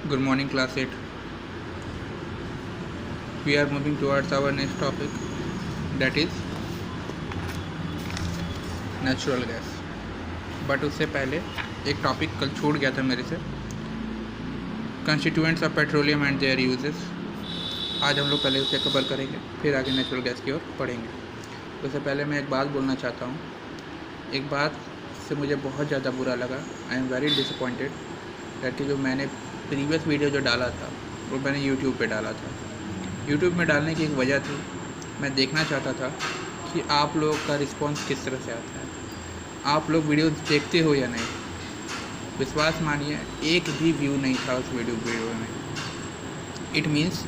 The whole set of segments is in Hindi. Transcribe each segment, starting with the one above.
Good morning, class 8. We are moving towards our next topic, that is natural gas. But उससे पहले एक टॉपिक कल छूट गया था मेरे से, constituents of petroleum and there uses. आज हम लोग पहले उसे कवर करेंगे, फिर आगे नेचुरल गैस की ओर पढ़ेंगे. उससे पहले मैं एक बात बोलना चाहता हूँ. एक बात से मुझे बहुत ज़्यादा बुरा लगा. I am very disappointed that कि जो मैंने प्रीवियस वीडियो जो डाला था वो मैंने यूट्यूब पे डाला था. यूट्यूब में डालने की एक वजह थी, मैं देखना चाहता था कि आप लोग का रिस्पॉन्स किस तरह से आता है, आप लोग वीडियो देखते हो या नहीं. विश्वास मानिए, एक भी व्यू नहीं था उस वीडियो में. इट मीन्स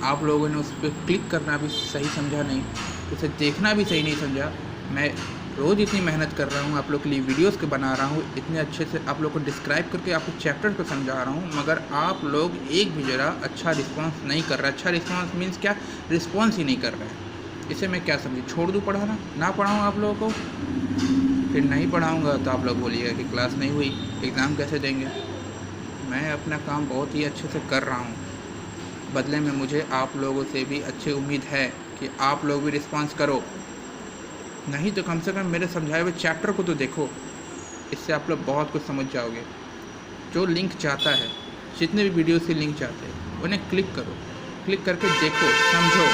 आप लोगों ने उस पर क्लिक करना भी सही समझा नहीं, उसे देखना भी सही नहीं समझा. मैं रोज़ इतनी मेहनत कर रहा हूँ, आप लोग के लिए वीडियोस के बना रहा हूँ, इतने अच्छे से आप लोग को डिस्क्राइब करके आपको चैप्टर को समझा रहा हूँ, मगर आप लोग एक भी जरा अच्छा रिस्पांस नहीं कर रहा. अच्छा रिस्पांस मीन्स क्या, रिस्पांस ही नहीं कर रहा है. इसे मैं क्या समझूँ, छोड़ दूँ पढ़ाना, ना पढ़ाऊँ आप लोगों को. फिर नहीं पढ़ाऊँगा तो आप लोग बोलिएगा कि क्लास नहीं हुई, एग्ज़ाम कैसे देंगे. मैं अपना काम बहुत ही अच्छे से कर रहा हूँ, बदले में मुझे आप लोगों से भी अच्छी उम्मीद है कि आप लोग भी रिस्पांस करो. नहीं तो कम से कम मेरे समझाए हुए चैप्टर को तो देखो, इससे आप लोग बहुत कुछ समझ जाओगे. जो लिंक चाहता है, जितने भी वीडियो से लिंक चाहते हैं उन्हें क्लिक करो, क्लिक करके देखो, समझो,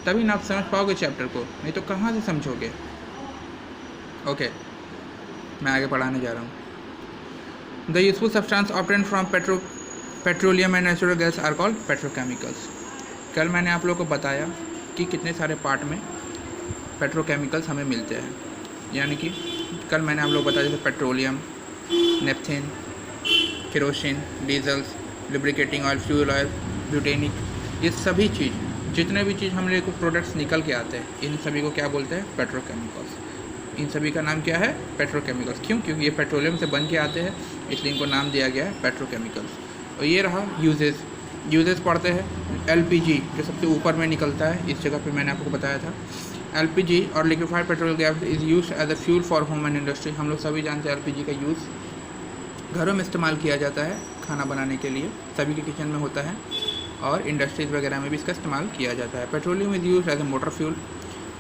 तभी ना आप समझ पाओगे चैप्टर को, नहीं तो कहाँ से समझोगे. ओके, मैं आगे पढ़ाने जा रहा हूँ. The useful substance obtained from petroleum and natural gas are called petrochemicals. कल मैंने आप लोगों को बताया कि कितने सारे पार्ट में पेट्रोकेमिकल्स हमें मिलते हैं. यानी कि कल मैंने आप लोग बताया जैसे petroleum, naphthene, kerosene, diesels, lubricating oil, fuel oil, ब्यूटेनिक, ये सभी चीज़, जितने भी चीज़ हमारे को प्रोडक्ट्स निकल के आते हैं, इन सभी को क्या बोलते हैं, पेट्रोकेमिकल्स. इन सभी का नाम क्या है, पेट्रोकेमिकल्स. क्यों? क्योंकि ये पेट्रोलियम से बन के आते हैं, इसलिए इनको नाम दिया गया है पेट्रोकेमिकल्स. और ये रहा यूजेस पढ़ते हैं. एलपीजी जो सबसे ऊपर में निकलता है, इस जगह पे मैंने आपको बताया था. एलपीजी और liquefied petrol gas is use as a fuel for home and industry. हम लोग सभी जानते हैं एलपीजी का यूज़ घरों में इस्तेमाल किया जाता है, खाना बनाने के लिए सभी के किचन में होता है, और इंडस्ट्रीज़ वगैरह में भी इसका इस्तेमाल किया जाता है. Petroleum is use as a motor fuel,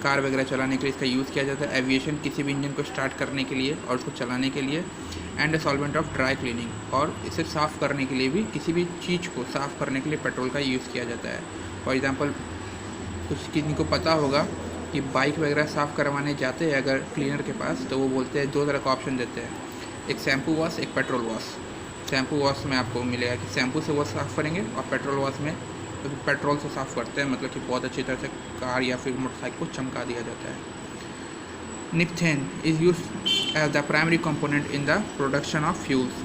car वगैरह चलाने के लिए इसका यूज़ किया जाता है. एविएशन, किसी भी इंजन को स्टार्ट करने के लिए और उसको चलाने के लिए. And solvent of dry cleaning, और इसे साफ़ करने के लिए भी, किसी भी चीज़ को साफ़ करने के लिए पेट्रोल का यूज़ किया जाता है. फॉर एग्ज़ाम्पल, कुछ किसी को पता होगा कि बाइक वगैरह साफ़ करवाने जाते हैं अगर क्लीनर के पास, तो वो बोलते हैं, दो तरह का ऑप्शन देते हैं, एक शैम्पू वॉश, एक पेट्रोल वॉश. शैम्पू वॉश में आपको मिलेगा कि शैम्पू से वो साफ़ करेंगे, और पेट्रोल वॉश में तो पेट्रोल से साफ़ करते हैं, मतलब कि बहुत अच्छी तरह से कार या फिर मोटरसाइकिल को चमका दिया जाता है. Naphthene is use as the primary component in the production of fuels.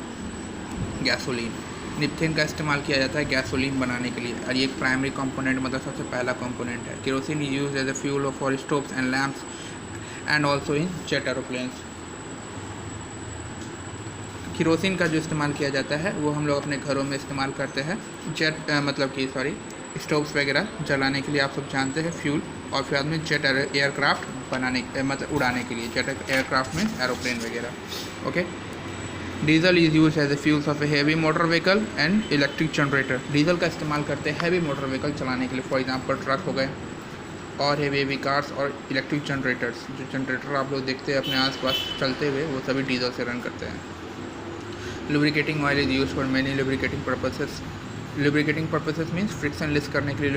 Gasoline, naphthene का इस्तेमाल किया जाता है गैसोलीन बनाने के लिए, और ये एक प्राइमरी कंपोनेंट, मतलब सबसे पहला कंपोनेंट है. Kerosene is use as a fuel for stoves and lamps and also in jet aeroplanes. Kerosene का जो इस्तेमाल किया जाता है वो हम लोग अपने घरों में इस्तेमाल करते हैं, स्टोव्स वगैरह जलाने के लिए, आप सब जानते हैं, फ्यूल. और फिर बाद में जेट एयरक्राफ्ट बनाने, मतलब उड़ाने के लिए. जेट एयरक्राफ्ट में एरोप्लेन वगैरह. Okay. Diesel is use as a fuels of a heavy motor vehicle and electric generator. Diesel का इस्तेमाल करते हैं हैवी मोटर व्हीकल चलाने के लिए, फॉर एग्जांपल ट्रक हो गए, और हैवी कार्स, और इलेक्ट्रिक जनरेटर्स. जो जनरेटर आप लोग देखते हैं अपने आसपास चलते हुए, वो सभी डीजल से रन करते हैं. Lubricating oil is use for many lubricating purposes. Lubricating purposes means friction less करने के लिए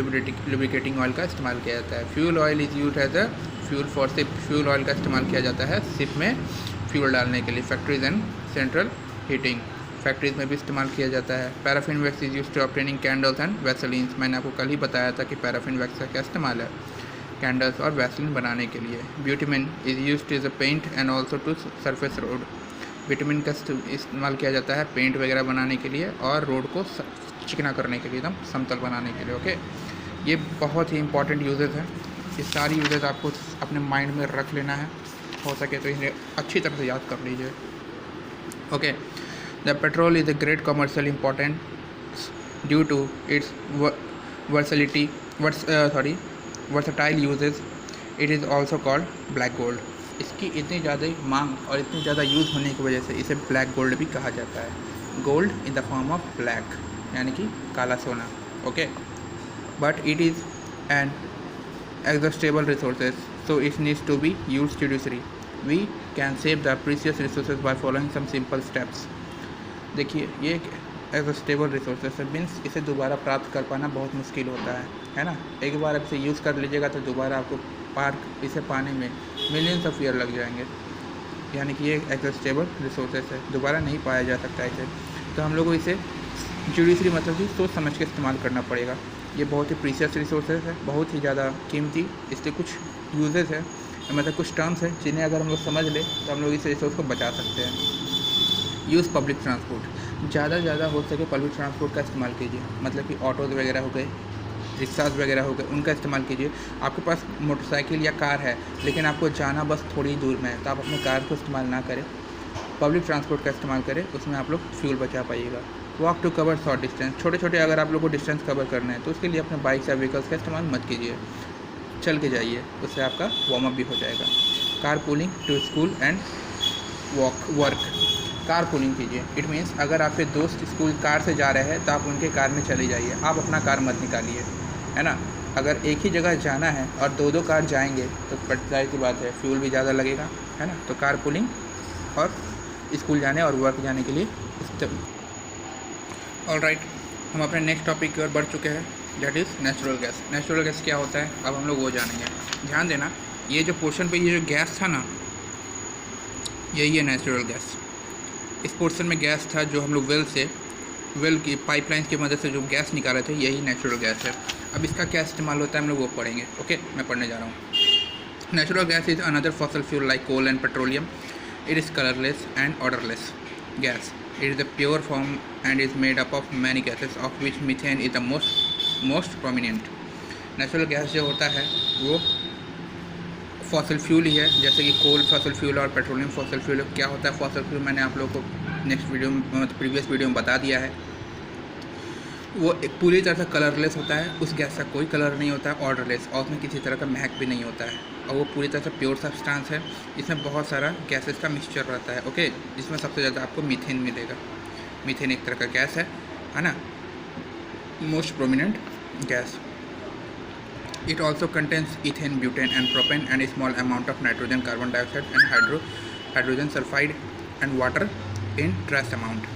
लुब्रिकेटिंग ऑयल का इस्तेमाल किया जाता है. Fuel oil is use as a fuel for ship. Fuel oil का इस्तेमाल किया जाता है शिप में फ्यूल डालने के लिए. Factories and central heating, factories में भी इस्तेमाल किया जाता है. Paraffin wax is use to obtaining candles and vaselines. मैंने आपको कल ही बताया था कि पैराफिन वैक्स का क्या इस्तेमाल है, कैंडल्स और वैसलीन बनाने के लिए. Bitumen is use as a paint and also to surface road. Bitumen का इस्तेमाल किया जाता है पेंट वगैरह बनाने के लिए, और रोड को चिकना करने के लिए, एकदम समतल बनाने के लिए. ओके, ये बहुत ही इंपॉर्टेंट यूजेस हैं. ये सारी यूजेस आपको अपने माइंड में रख लेना है, हो सके तो इन्हें अच्छी तरह से याद कर लीजिए. Okay. The petrol is a great commercial importance due to its versatile uses. It is also called black gold. इसकी इतनी ज़्यादा मांग और इतनी ज़्यादा यूज़ होने की वजह से इसे ब्लैक गोल्ड भी कहा जाता है. Gold in the form of black. यानी कि काला सोना, okay. But it is an exhaustible resources, so it needs to be used judiciously. We can save the precious resources by following some simple steps. देखिए ये एक exhaustible resources है, मीन्स इसे दोबारा प्राप्त कर पाना बहुत मुश्किल होता है ना। एक बार आप इसे यूज़ कर लीजिएगा तो दोबारा आपको इसे पाने में मिलियंस ऑफ ईयर लग जाएंगे, यानी कि ये exhaustible resources है, दोबारा नहीं पाया जा सकता इसे। तो हम लोग को इसे जुडिशरी मतलब कि सोच समझ के इस्तेमाल करना पड़ेगा। ये बहुत ही प्रीशियस रिसोर्सेज है, बहुत ही ज़्यादा कीमती, इसके कुछ यूजेस है, मतलब कुछ टर्म्स हैं जिन्हें अगर हम लोग समझ लें तो हम लोग इस रिसोर्स को बचा सकते हैं। यूज़ पब्लिक ट्रांसपोर्ट, ज़्यादा से ज़्यादा हो सके पब्लिक ट्रांसपोर्ट का इस्तेमाल कीजिए, मतलब कि ऑटोज़ वगैरह हो गए, रिक्शाज वगैरह हो गए, उनका इस्तेमाल कीजिए। आपके पास मोटरसाइकिल या कार है लेकिन आपको जाना बस थोड़ी दूर में है तो आप अपने कार को इस्तेमाल ना करें, पब्लिक ट्रांसपोर्ट का इस्तेमाल करें, उसमें आप लोग फ्यूल बचा पाइएगा। Walk to cover short distance, छोटे छोटे अगर आप लोग को डिस्टेंस कवर करना है तो उसके लिए अपने बाइक्स या व्हीकल्स का इस्तेमाल मत कीजिए, चल के जाइए, उससे आपका वार्म अप भी हो जाएगा। Car pooling to school and work, car pooling कीजिए। इट मीन्स अगर आपके दोस्त स्कूल कार से जा रहे हैं तो आप उनके कार में चले जाइए, आप अपना कार मत निकालिए, है ना। अगर एक ही जगह जाना है और दो कार जाएंगे तो जाहिर सी बात है फ्यूल भी ज़्यादा लगेगा, है ना। तो कार पूलिंग और स्कूल जाने और वर्क जाने के लिए ऑलराइट, हम अपने नेक्स्ट टॉपिक की ओर बढ़ चुके हैं, that is natural gas. Natural gas क्या होता है अब हम लोग वो जानेंगे। ध्यान देना, ये जो पोर्शन पे ये जो गैस था ना, यही है नेचुरल गैस। इस पोर्शन में गैस था जो हम लोग वेल की पाइपलाइन की मदद से जो गैस निकाले थे, यही नेचुरल गैस है। अब इसका क्या इस्तेमाल होता है हम लोग वो पढ़ेंगे, ओके। मैं पढ़ने जा रहा हूँ। Natural gas is another fossil fuel like coal and petroleum. It is colourless and odourless gas. It is the pure form and is made up of many gases, of which methane is the most prominent. Natural gas जो होता है वो फॉसल फ्यूल ही है, जैसे कि कोल फॉसल फ्यूल और पेट्रोलियम फॉसल फ्यूल। क्या होता है फॉसल फ्यूल, मैंने आप लोगों को नेक्स्ट वीडियो में प्रीवियस वीडियो में बता दिया है। वो एक पूरी तरह से कलरलेस होता है, उस गैस का कोई कलर नहीं होता है, ऑर्डरलेस, और उसमें किसी तरह का महक भी नहीं होता है, और वो पूरी तरह से प्योर सब्सटेंस है। इसमें बहुत सारा गैसेस का मिक्सचर रहता है, ओके। जिसमें सबसे ज़्यादा आपको मीथेन मिलेगा। मीथेन एक तरह का गैस है ना, most prominent gas. It also contains ethane, butane and propane and small amount of nitrogen, carbon dioxide and hydrogen sulphide and water in trace amount.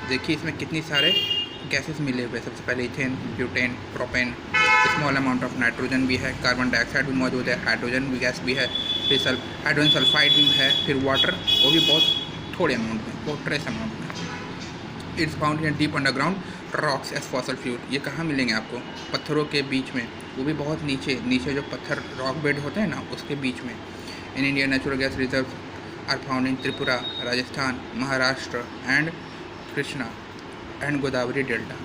देखिए इसमें कितनी सारे गैसेस मिले हुए। सबसे पहले ethane, butane, propane, small amount of nitrogen भी है, कार्बन डाइऑक्साइड भी मौजूद है, हाइड्रोजन भी गैस भी है, फिर हाइड्रोजन सल्फाइड भी है, फिर वाटर, वो भी बहुत थोड़े अमाउंट में, बहुत ट्रेस अमाउंट में। It's found in deep underground rocks as fossil fuel. ये कहाँ मिलेंगे आपको? पत्थरों के बीच में, वो भी बहुत नीचे जो पत्थर रॉक बेड होते हैं ना, उसके बीच में। In India natural gas reserve are found in Tripura, Rajasthan, Maharashtra and Krishna and Godavari delta.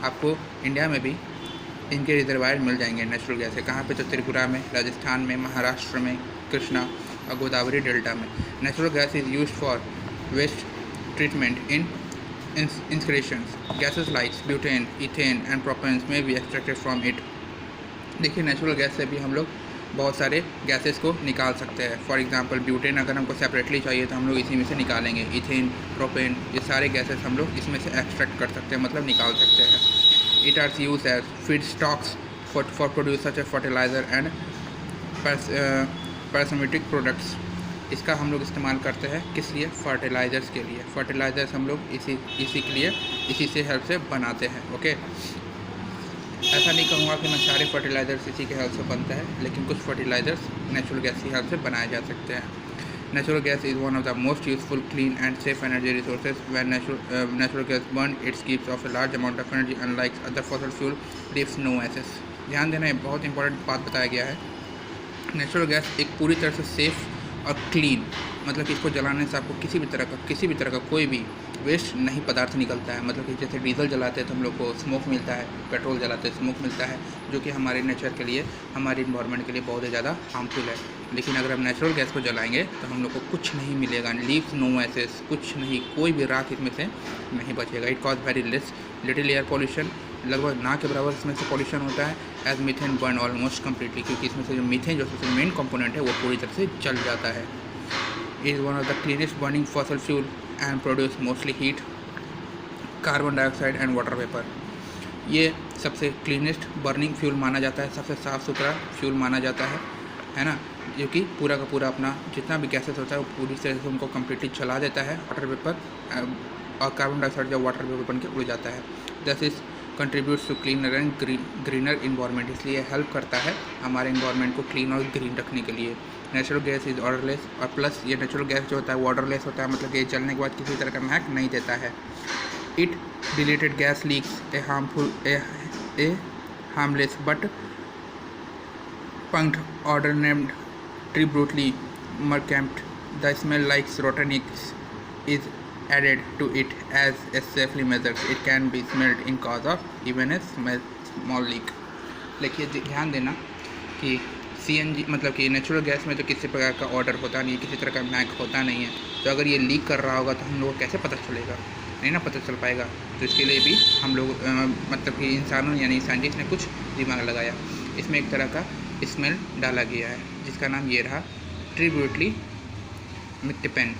आपको इंडिया में भी इनके रिजर्वायर मिल जाएंगे नेचुरल गैस है। कहाँ पे? तो त्रिपुरा में, राजस्थान में, महाराष्ट्र में, कृष्णा और गोदावरी डेल्टा में। Natural gas is used for waste treatment in incinerations. Gases like butane, ethane and propanes may be extracted from it. देखिए नेचुरल गैस से भी हम लोग बहुत सारे गैसेस को निकाल सकते हैं। फॉर एग्जांपल ब्यूटेन अगर हमको सेपरेटली चाहिए तो हम लोग इसी में से निकालेंगे। इथेन, प्रोपेन, ये सारे गैसेस हम लोग इसमें से एक्सट्रैक्ट कर सकते हैं, मतलब निकाल सकते हैं। It are use as feed stocks for produce such a fertilizer and petrochemical products. इसका हम लोग इस्तेमाल करते हैं किस लिए? फर्टिलाइज़र्स के लिए। फर्टिलाइज़र्स हम लोग इसी के लिए इसी से हेल्प से बनाते हैं, ओके। ऐसा नहीं कहूँगा कि मैं सारे फर्टिलाइज़र्स इसी के हेल्प से बनता है, लेकिन कुछ फर्टिलाइज़र्स नेचुरल गैस की हेल्प से बनाए जा सकते हैं। Natural gas is one of the most useful, clean and safe energy resources. When natural gas burn it's keeps off a large amount of energy unlike other fossil fuel leaves no ashes. ध्यान देना, ये बहुत इंपॉर्टेंट बात बताया गया है। नेचुरल गैस एक पूरी तरह से सेफ़ और क्लीन, मतलब कि इसको जलाने से आपको किसी भी तरह का कोई भी वेस्ट नहीं पदार्थ निकलता है। मतलब कि जैसे डीजल जलाते हैं तो हम लोग को स्मोक मिलता है, पेट्रोल जलाते हैं स्मोक मिलता है, जो कि हमारे नेचर के लिए, हमारे इन्वायरमेंट के लिए बहुत ही ज़्यादा हार्मफुल है। लेकिन अगर हम नेचुरल गैस को जलाएंगे तो हम लोग को कुछ नहीं मिलेगा, लीव्स नो एसेस, कुछ नहीं, कोई भी राख इसमें से नहीं बचेगा। It cause very little air pollution, लगभग ना के बराबर इसमें से पॉल्यूशन होता है। As methane burn almost completely, क्योंकि इसमें से जो मीथेन जो सबसे मेन कंपोनेंट है वो पूरी तरह से जल जाता है। Is one of the cleanest burning fossil fuel and produce mostly heat, carbon dioxide and water vapour. ये सबसे क्लीनेस्ट बर्निंग फ्यूल माना जाता है, सबसे साफ़ सुथरा फ्यूल माना जाता है ना, जो कि पूरा का पूरा अपना जितना भी गैसेस होता है वो पूरी तरह से उनको कम्प्लीटली चला देता है वाटर वेपर, और कार्बन डाइऑक्साइड जब वाटर वेपर बन के उड़ जाता है। This is contributes to cleaner and greener environment, इसलिए हेल्प करता है हमारे इन्वायरमेंट को क्लीन और ग्रीन रखने के लिए। नेचुरल गैस इज ऑर्डरलेस, और प्लस ये नेचुरल गैस जो होता है वाटरलेस होता है, मतलब कि जलने के बाद किसी तरह का महक नहीं देता है। It deleted gas leaks A harmless but punctured order named tributely mercamped. The smell like rotten eggs is added to it as a safely measure. It can be smelled in cause of even a small leak. लेकिन ध्यान देना कि CNG मतलब कि नेचुरल गैस में तो किसी प्रकार का ऑर्डर होता नहीं है, किसी तरह का मैक होता नहीं है, तो अगर ये लीक कर रहा होगा तो हम लोगों को कैसे पता चलेगा, नहीं ना पता चल पाएगा। तो इसके लिए भी हम लोग मतलब कि इंसानों यानी साइंटिस्ट ने कुछ दिमाग लगाया। इसमें एक तरह का स्मेल डाला गया है जिसका नाम ये रहा ट्रिब्यूटली मिट्टेपेन।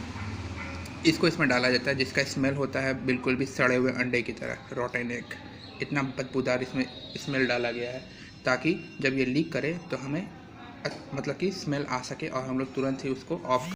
इसको इसमें डाला जाता है जिसका स्मेल होता है बिल्कुल भी सड़े हुए अंडे की तरह, रॉटन एग। इतना बदबूदार इसमें स्मेल डाला गया है ताकि जब ये लीक करे तो हमें मतलब कि स्मेल आ सके और हम लोग तुरंत ही उसको ऑफ़